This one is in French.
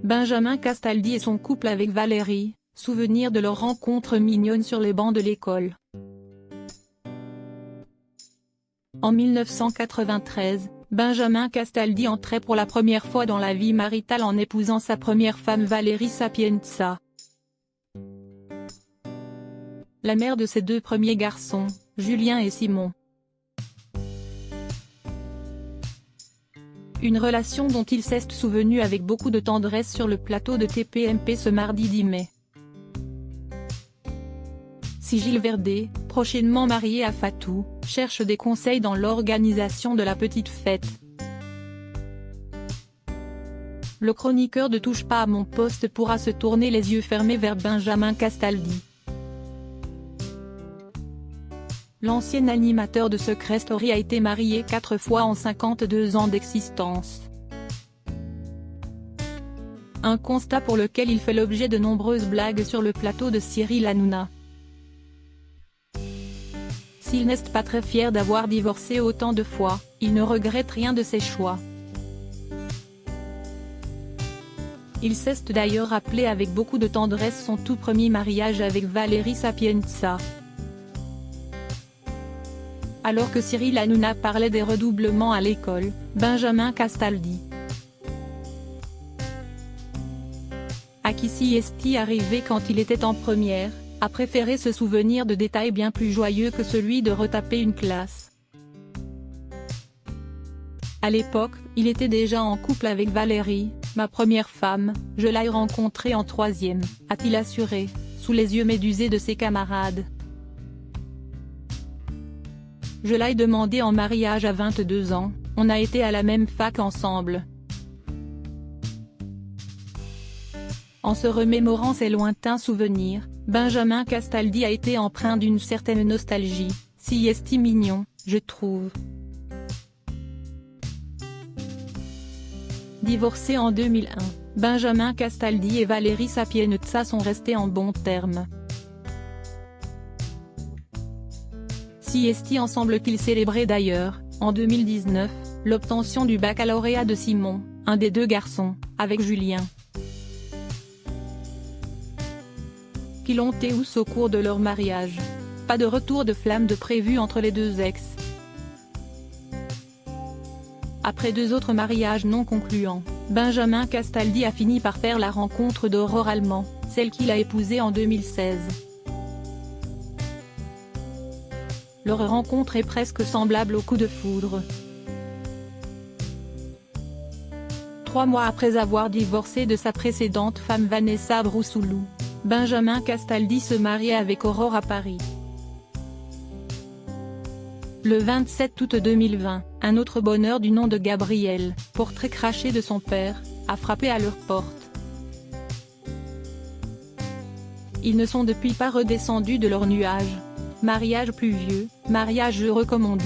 Benjamin Castaldi et son couple avec Valérie, souvenir de leur rencontre mignonne sur les bancs de l'école. En 1993, Benjamin Castaldi entrait pour la première fois dans la vie maritale en épousant sa première femme Valérie Sapienza. La mère de ses deux premiers garçons, Julien et Simon. Une relation dont il s'est souvenu avec beaucoup de tendresse sur le plateau de TPMP ce mardi 10 mai. Si Gilles Verdez, prochainement marié à Fatou, cherche des conseils dans l'organisation de la petite fête. Le chroniqueur de Touche pas à mon poste pourra se tourner les yeux fermés vers Benjamin Castaldi. L'ancien animateur de Secret Story a été marié 4 fois en 52 ans d'existence. Un constat pour lequel il fait l'objet de nombreuses blagues sur le plateau de Cyril Hanouna. S'il n'est pas très fier d'avoir divorcé autant de fois, il ne regrette rien de ses choix. Il s'est d'ailleurs rappelé avec beaucoup de tendresse son tout premier mariage avec Valérie Sapienza. Alors que Cyril Hanouna parlait des redoublements à l'école, Benjamin Castaldi, à qui est arrivé quand il était en première, a préféré se souvenir de détails bien plus joyeux que celui de retaper une classe. À l'époque, il était déjà en couple avec Valérie, ma première femme, je l'ai rencontrée en 3e, a-t-il assuré, sous les yeux médusés de ses camarades. Je l'ai demandé en mariage à 22 ans, on a été à la même fac ensemble. En se remémorant ses lointains souvenirs, Benjamin Castaldi a été empreint d'une certaine nostalgie, si mignon, je trouve. Divorcés en 2001, Benjamin Castaldi et Valérie Sapienza sont restés en bons termes. Si ensemble qu'ils célébraient d'ailleurs, en 2019, l'obtention du baccalauréat de Simon, un des deux garçons, avec Julien. Qu'ils ont été au cours de leur mariage. Pas de retour de flamme de prévu entre les deux ex. Après 2 autres mariages non concluants, Benjamin Castaldi a fini par faire la rencontre d'Aurore Allemand, celle qu'il a épousée en 2016. Leur rencontre est presque semblable au coup de foudre. 3 mois après avoir divorcé de sa précédente femme Vanessa Broussoulou, Benjamin Castaldi se mariait avec Aurore à Paris. Le 27 août 2020, un autre bonheur du nom de Gabriel, portrait craché de son père, a frappé à leur porte. Ils ne sont depuis pas redescendus de leur nuage. Mariage pluvieux, mariage heureux comme on dit.